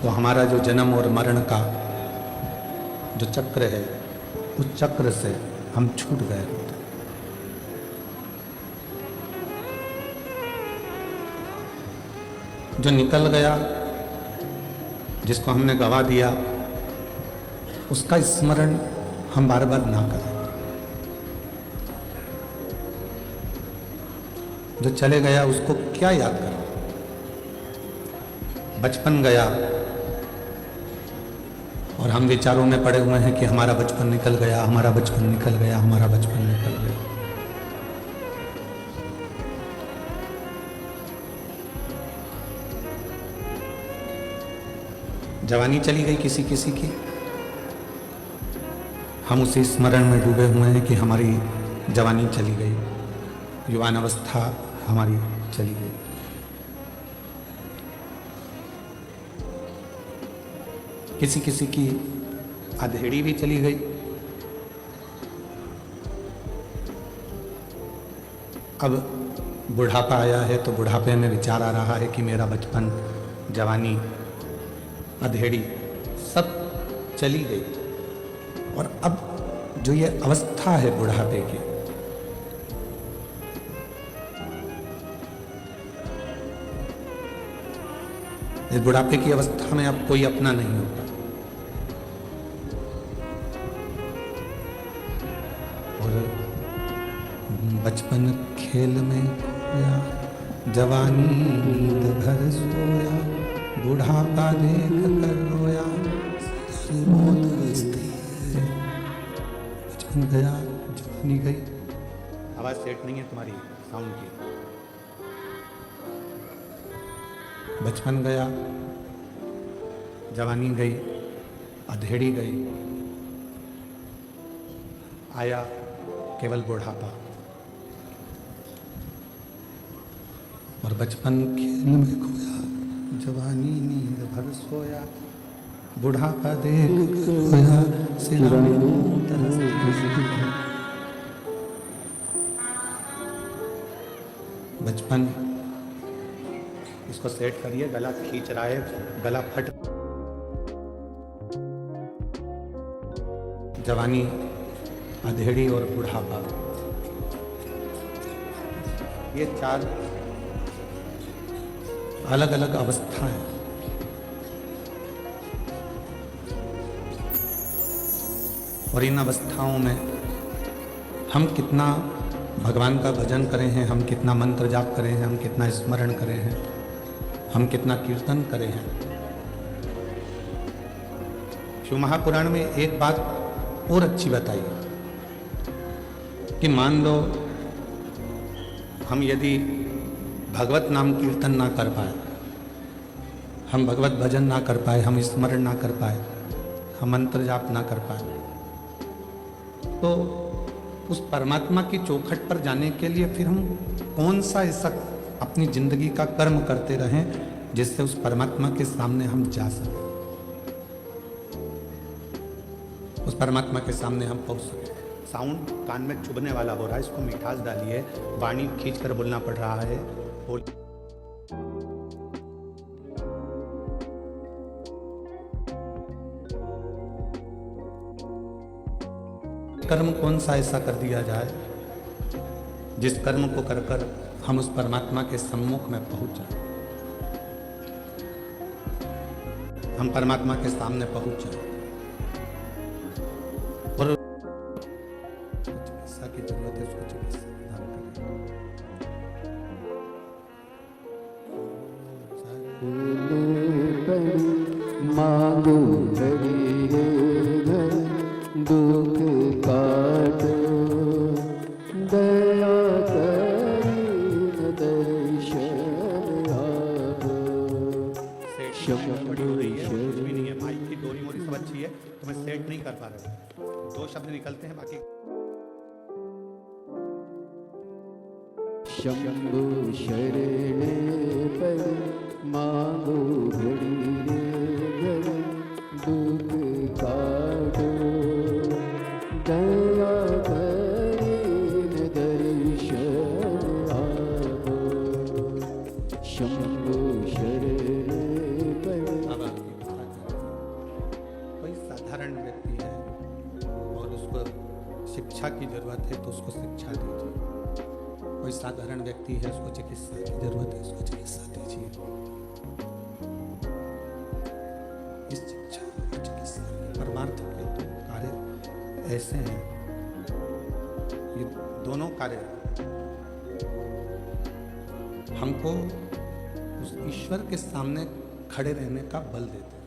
तो हमारा जो जन्म और मरण का जो चक्र है, उस चक्र से हम छूट गए होते। जो निकल गया, जिसको हमने गवा दिया, उसका स्मरण हम बार बार ना करें। जो चले गया उसको क्या याद करें। बचपन गया और हम विचारों में पड़े हुए हैं कि हमारा बचपन निकल गया, हमारा बचपन निकल गया, हमारा बचपन निकल गया। जवानी चली गई किसी किसी की, हम उसी स्मरण में डूबे हुए हैं कि हमारी जवानी चली गई, युवान अवस्था हमारी चली गई। किसी किसी की अधेड़ी भी चली गई। अब बुढ़ापा आया है तो बुढ़ापे में विचार आ रहा है कि मेरा बचपन, जवानी, अधेड़ी सब चली गई। और अब जो ये अवस्था है बुढ़ापे की, इस बुढ़ापे की अवस्था में अब कोई अपना नहीं होता। और बचपन खेल में खोया, जवानी नींद भर सोया, बुढ़ापा देख कर रोया, बचपन गया, जवानी गई। आवाज सेट नहीं है तुम्हारी साउंड की। बचपन गया, जवानी गई, अधेड़ी गई, आया केवल बुढ़ापा। और बचपन खेल में खोया, जवानी नींद भर सोया, बुढ़ापा देख खोया, सिरा में तरस। बचपन, इसको सेट करिए, गला खींच रहा है, गला फट। जवानी, अधेड़ी और बुढ़ापा, ये चार अलग अलग अवस्थाएं हैं। और इन अवस्थाओं में हम कितना भगवान का भजन करें हैं, हम कितना मंत्र जाप करें हैं, हम कितना स्मरण करें हैं, हम कितना कीर्तन करें हैं। शिव महापुराण में एक बात और अच्छी बताई कि मान लो हम यदि भगवत नाम कीर्तन ना कर पाए, हम भगवत भजन ना कर पाए, हम स्मरण ना कर पाए, हम मंत्र जाप ना कर पाए, तो उस परमात्मा की चौखट पर जाने के लिए फिर हम कौन सा ऐसा अपनी जिंदगी का कर्म करते रहें जिससे उस परमात्मा के सामने हम जा सकें, उस परमात्मा के सामने हम पहुंच सकें। साउंड कान में चुभने वाला हो रहा है, इसको मिठास डालिए, वाणी खींच कर बोलना पड़ रहा है। कर्म कौन सा ऐसा कर दिया जाए जिस कर्म को कर कर हम उस परमात्मा के सम्मुख में पहुंच जाए, हम परमात्मा के सामने पहुंच जाए। और चिकित्सा की जरूरत है, उसको चिकित्सा प्रदान करें। मांगो दुख काटो, दया करीन दर्शन आवो। बड़ी हो रही है, कुछ भी नहीं है, माइक की डोरी मोरी सब अच्छी है, तो मैं सेट नहीं कर पा रहा हूँ। 2 शब्द निकलते हैं, बाकी शंभु शरणे पर मांगो घड़ी रे घड़ी, दुख काटो, दया करीन दर्शन आवो। शंभु शरणे पर शिक्षा की जरूरत है तो उसको शिक्षा दीजिए। कोई साधारण व्यक्ति है, उसको चिकित्सा की जरूरत है, उसको चिकित्सा दीजिए। इस शिक्षा और चिकित्सा परमार्थ के तो कार्य ऐसे हैं, ये दोनों कार्य हमको उस ईश्वर के सामने खड़े रहने का बल देते हैं।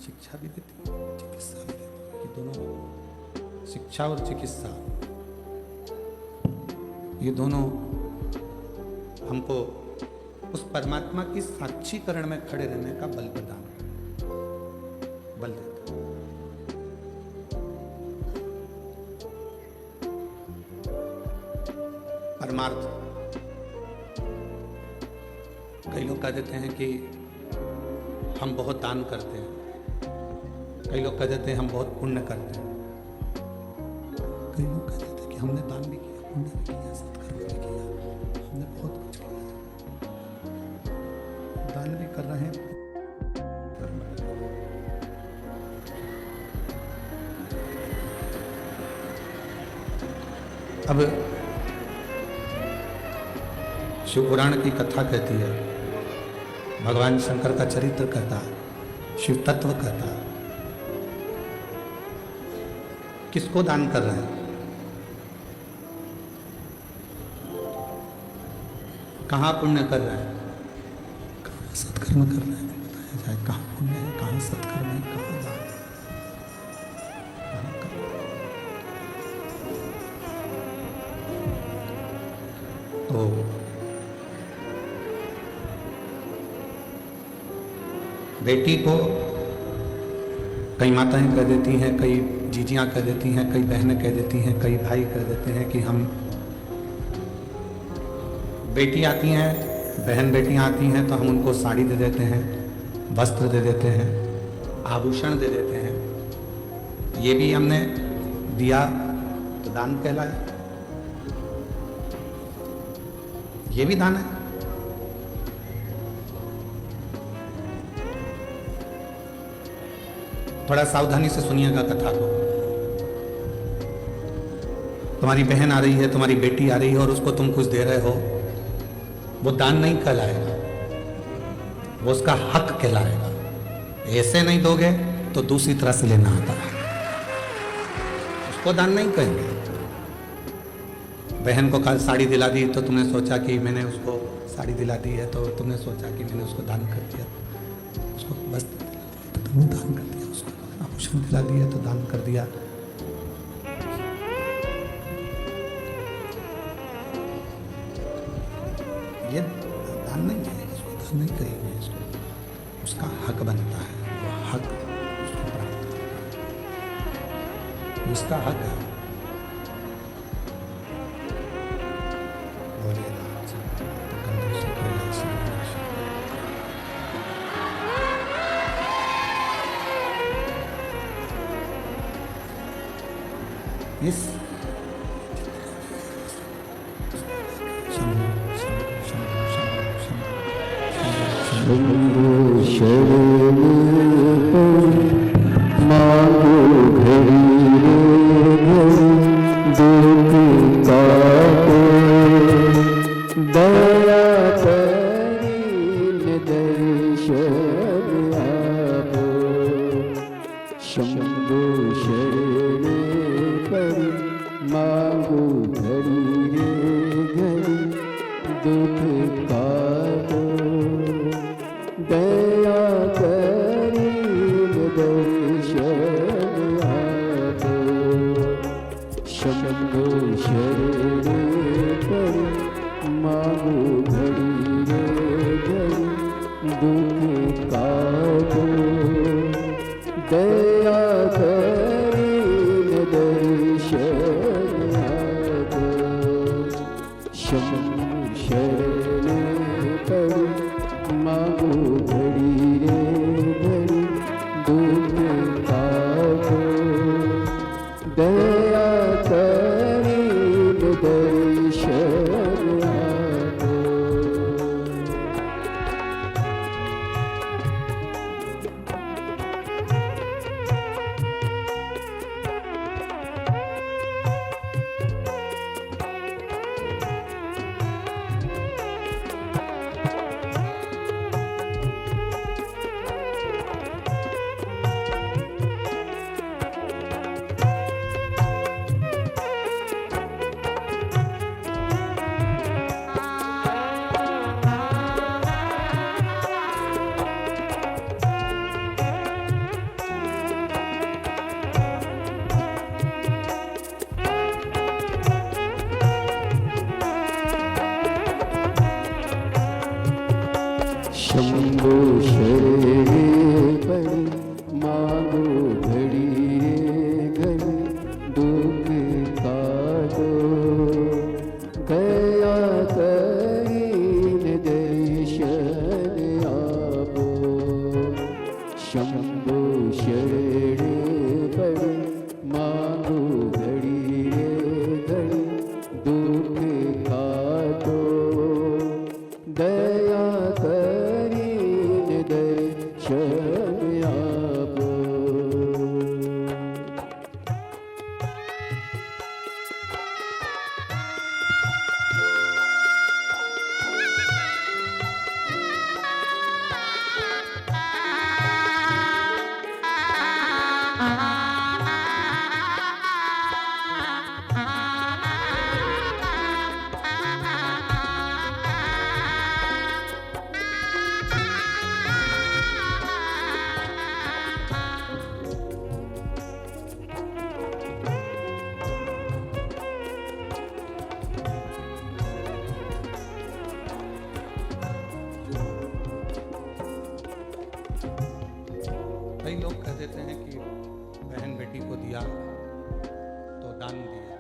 शिक्षा भी देती है, चिकित्सा भी देती है। ये दोनों, शिक्षा और चिकित्सा, ये दोनों हमको उस परमात्मा की साक्षीकरण में खड़े रहने का बल प्रदान बल देते हैं। परमार्थ, कई लोग कह देते हैं कि हम बहुत दान करते हैं, कई लोग कह देते हैं हम बहुत पुण्य करते हैं, कई लोग कह देते हैं कि हमने दान भी किया, पुण्य भी किया, सत्कर्म भी किया, हमने बहुत कुछ किया, दान भी कर रहे हैं। अब शिव पुराण की कथा कहती है, भगवान शंकर का चरित्र कहता है, शिव तत्व कहता है। किसको दान कर रहे हैं, कहाँ पुण्य कर रहे हैं, कहाँ सत्कर्म कर रहे हैं, बताया जाए कहाँ पुण्य है, कहाँ सत्कर्म है, कहाँ दान है, कहाँ कर्म। तो बेटी को कई माताएं कह देती हैं, कई जीजियां कह देती हैं, कई बहनें कह देती हैं, कई भाई कह देते हैं कि हम, बेटी आती हैं, बहन बेटियां आती हैं तो हम उनको साड़ी दे देते हैं, वस्त्र दे देते हैं, आभूषण दे देते हैं। ये भी हमने दिया तो दान कहलाए, ये भी दान है। थोड़ा सावधानी से सुनिएगा कथा को। तुम्हारी बहन आ रही है, तुम्हारी बेटी आ रही है और उसको तुम कुछ दे रहे हो, वो दान नहीं कहलाएगा, वो उसका हक कहलाएगा। ऐसे नहीं दोगे तो दूसरी तरह से लेना आता है, उसको दान नहीं कहेंगे। बहन को कल साड़ी दिला दी तो तुमने सोचा कि मैंने उसको साड़ी दिला दी है, तो तुमने सोचा कि मैंने उसको दान कर दिया, उसको बस तुमने दान कर दिया, उसको आभूषण दिला दिया तो दान कर दिया। ये दान नहीं है, इसको दान नहीं कहेंगे, इसको उसका हक बनता है, वो हक उसको प्राप्त है, उसका हक है। बोलिए इस शंभो शरण मांगो घड़ी रे घड़ी, दुख काटो दया करीन दर्शन आपो। शंभो शरण मांगो घड़ी रे घड़ी, दुख काटो दया करीन दर्शन आपो। शंभो शरण मांगो घड़ी रे घड़ी, दुख काटो दया करीन दर्शन आपो। शंभो शरण मांगो घड़ी रे घड़ी, दुख काटो दया करीन दर्शन आपो। शंभो शरणे पड़ी मांगो घड़ी रे घड़ी दुख काटो गया करीन दर्शन आपो शंभो शरणे पड़ी मांगो घड़ी रे घड़ी दुख काटो दया करीन दर्शन आपो। कई लोग कह देते हैं कि बहन बेटी को दिया तो दान दिया।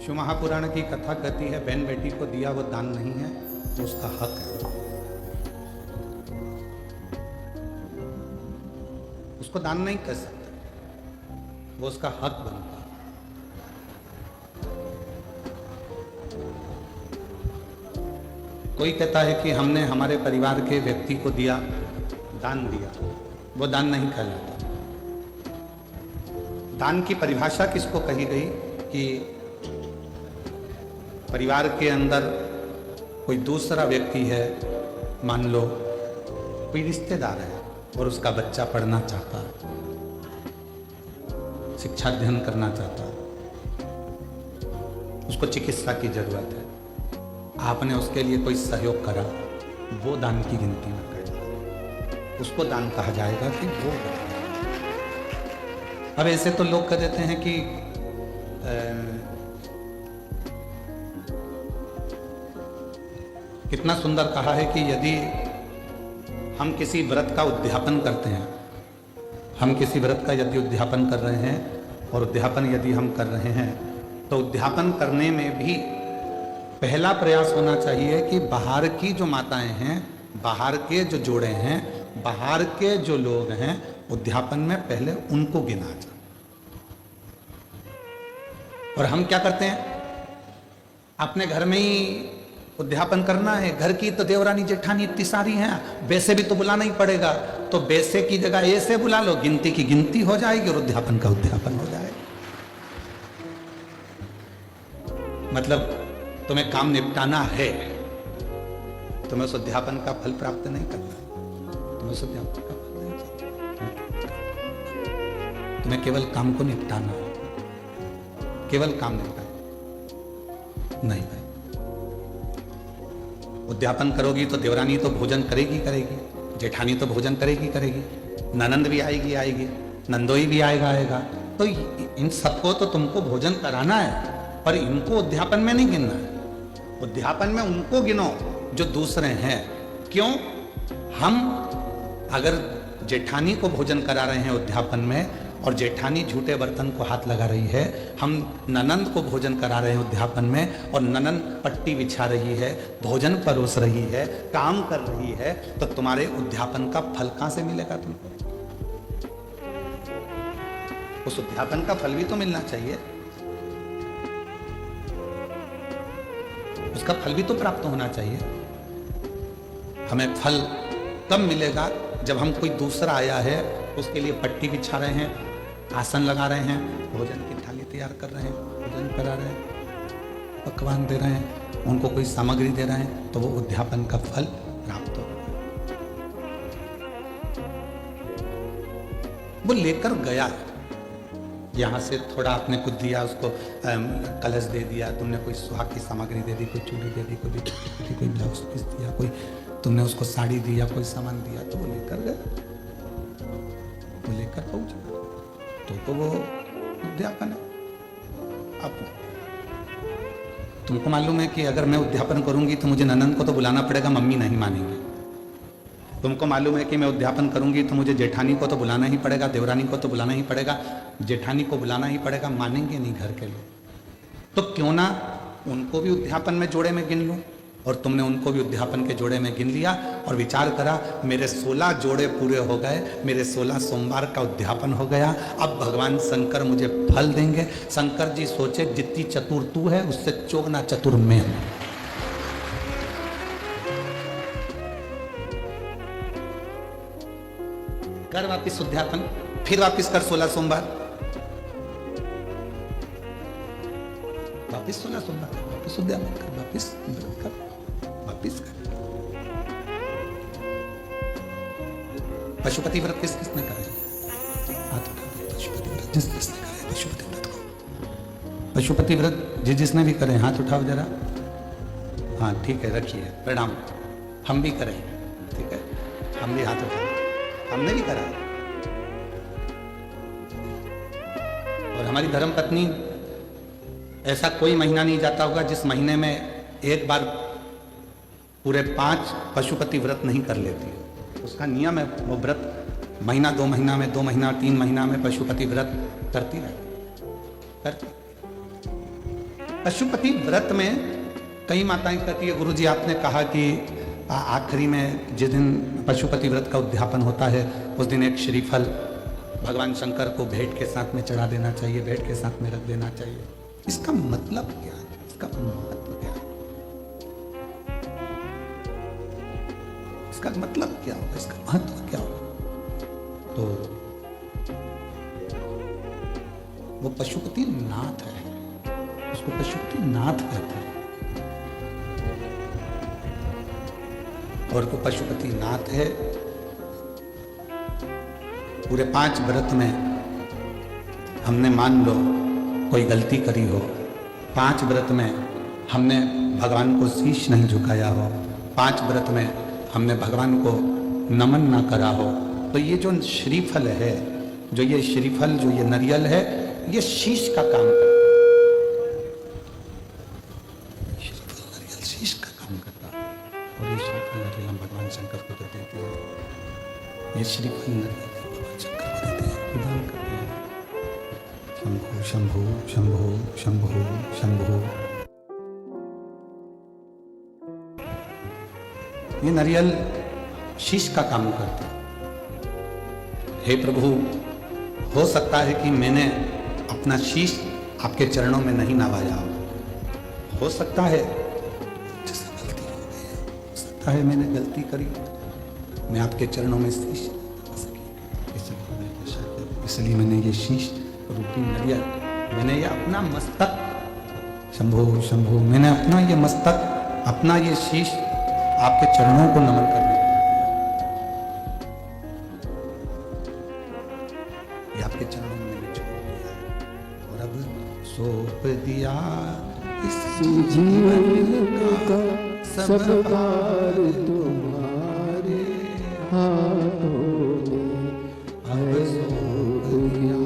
शिव महापुराण की कथा कहती है बहन बेटी को दिया वो दान नहीं है, तो उसका हक है। उसको दान नहीं कह सकते, वो उसका हक बनता है। कोई कहता है कि हमने हमारे परिवार के व्यक्ति को दिया, दान दिया, वो दान नहीं कहलाता। दान की परिभाषा किसको कही गई कि परिवार के अंदर कोई दूसरा व्यक्ति है, मान लो कोई रिश्तेदार है और उसका बच्चा पढ़ना चाहता है, शिक्षा अध्ययन करना चाहता है, उसको चिकित्सा की जरूरत है, आपने उसके लिए कोई सहयोग करा, वो दान की गिनती में करेगा, उसको दान कहा जाएगा कि वो दान। अब ऐसे तो लोग कह देते हैं कि कितना सुंदर कहा है कि यदि हम किसी व्रत का उद्यापन करते हैं, हम किसी व्रत का यदि उद्यापन कर रहे हैं और उद्यापन यदि हम कर रहे हैं तो उद्यापन करने में भी पहला प्रयास होना चाहिए कि बाहर की जो माताएं हैं, बाहर के जो जोड़े हैं, बाहर के जो लोग हैं, उद्यापन में पहले उनको गिना जाए। और हम क्या करते हैं, अपने घर में ही उद्यापन करना है, घर की तो देवरानी जेठानी इतनी सारी हैं, बेसे भी तो बुलाना ही पड़ेगा, तो बेसे की जगह ए से बुला लो, गिनती की गिनती हो जाएगी और उद्यापन का उद्यापन हो जाएगा। मतलब तुम्हें काम निपटाना है, तुम्हें उस अध्यापन का फल प्राप्त नहीं करना, तुम्हें उस अध्यापन का फल नहीं चाहिए, तुम्हें केवल काम को निपटाना है, केवल काम निपटाना नहीं भाई। उद्यापन करोगी तो देवरानी तो भोजन करेगी करेगी, जेठानी तो भोजन करेगी करेगी, ननंद भी आएगी आएगी, नंदोई भी आएगा, तो इन सबको तो तुमको भोजन कराना है, पर इनको उद्यापन में नहीं गिनना है। उद्यापन में उनको गिनो जो दूसरे हैं। क्यों? हम अगर जेठानी को भोजन करा रहे हैं उद्यापन में और जेठानी झूठे बर्तन को हाथ लगा रही है, हम ननंद को भोजन करा रहे हैं उद्यापन में और ननंद पट्टी बिछा रही है, भोजन परोस रही है, काम कर रही है, तो तुम्हारे उद्यापन का फल कहां से मिलेगा तुमको? उस उद्यापन का फल भी तो मिलना चाहिए, उसका फल भी तो प्राप्त होना चाहिए। हमें फल तब मिलेगा जब हम कोई दूसरा आया है उसके लिए पट्टी बिछा रहे हैं, आसन लगा रहे हैं, भोजन की थाली तैयार कर रहे हैं, भोजन करा रहे हैं, पकवान दे रहे हैं, उनको कोई सामग्री दे रहे हैं, तो वो उद्यापन का फल प्राप्त हो। वो लेकर गया, यहाँ से थोड़ा आपने कुछ दिया, उसको कलश दे दिया, तुमने कोई सुहाग की सामग्री दे दी, कोई चूड़ी दे दी, कोई ब्लाउज पीस दिया, कोई तुमने उसको साड़ी दिया, कोई सामान दिया, तो वो लेकर गया, वो लेकर पहुंचा, तो वो उद्यापन है। अब तुमको मालूम है कि अगर मैं उद्यापन करूंगी तो मुझे ननंद को तो बुलाना पड़ेगा, मम्मी नहीं मानेंगे। तुमको मालूम है कि मैं उद्यापन करूंगी तो मुझे जेठानी को तो बुलाना ही पड़ेगा, देवरानी को तो बुलाना ही पड़ेगा, जेठानी को बुलाना ही पड़ेगा, मानेंगे नहीं घर के लोग। तो क्यों ना उनको भी उद्यापन में जोड़े में गिन लूं। और तुमने उनको भी उद्यापन के जोड़े में गिन लिया और विचार करा, मेरे 16 जोड़े पूरे हो गए, मेरे 16 सोमवार का उद्यापन हो गया। अब भगवान शंकर मुझे फल देंगे। शंकर जी सोचे, जितनी चतुर तू है उससे चौगना चतुर मैं हूं। कर वापिस उद्यापन, फिर वापिस कर 16 सोमवार, वापिस 16 सोमवार, वापिस उद्यापन कर, वापिस व्रत कर, वापिस कर। पशुपति व्रत किस किसने करे? हाथ उठा दो। पशुपति व्रत जिस जिसने करे पशुपति व्रत को, पशुपति व्रत जिसने भी करे हाथ उठाओ जरा। हाँ ठीक है, रखिए, प्रणाम। हम भी करें, ठीक है, हम भी हाथ उठाएं, हमने भी करा। और हमारी धर्मपत्नी, ऐसा कोई महीना नहीं जाता होगा जिस महीने में एक बार पूरे 5 पशुपति व्रत नहीं कर लेती है। उसका नियम है, वो व्रत महीना 2 महीना में, 2 महीना 3 महीना में पशुपति व्रत करती रहती। पशुपति व्रत में कई माताएं कहती है, गुरुजी आपने कहा कि आखिरी में जिस दिन पशुपति व्रत का उद्यापन होता है उस दिन एक श्रीफल भगवान शंकर को भेंट के साथ में चढ़ा देना चाहिए, भेंट के साथ में रख देना चाहिए। इसका मतलब क्या है? इसका महत्व क्या है? इसका मतलब क्या होगा? इसका महत्व क्या होगा? तो वो पशुपति नाथ है, उसको पशुपति नाथ कहते हैं। और वो पशुपति नाथ है। पूरे 5 व्रत में हमने मान लो कोई गलती करी हो, 5 व्रत में हमने भगवान को शीश नहीं झुकाया हो, 5 व्रत में हमने भगवान को नमन ना करा हो, तो ये जो श्रीफल है, जो ये श्रीफल, जो ये नारियल है, ये शीश का काम करता है। श्रीफल नारियल शीश का काम करता है। और ये श्रीफल नारियल हम भगवान शंकर को देते हैं। ये श्रीफल नारियल भगवान शंकर को देते हैं, प्रदान करते हैं। शंभो शंभो शंभो शंभो शंभो। ये नारियल शीश का काम करता है। हे प्रभु, हो सकता है कि मैंने अपना शीश आपके चरणों में नहीं नवाया हो सकता है जैसे गलती हो गई, हो सकता है मैंने गलती करी, मैं आपके चरणों में शीश नवा सकी, इसलिए मैंने ये शीश रूपी नारियल, मैंने ये अपना मस्तक, शंभो शंभो, मैंने अपना ये मस्तक, अपना ये शीश आपके चरणों को नमन करने, ये आपके चरणों में मैंने छोड़ दिया और अब सौंप दिया इस जीवन का सब भार तुम्हारे हाथों में, अब सौंप दिया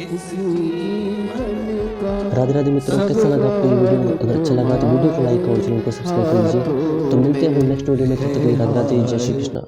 इस जीवन का। राधे राधे मित्रों, कैसा लगा आपको ये वीडियो? अगर अच्छा लगा तो वीडियो को लाइक और चैनल को सब्सक्राइब कर लीजिए। तो मिलते हैं नेक्स्ट वीडियो में, तब तक के लिए राधे राधे, जय श्री कृष्णा।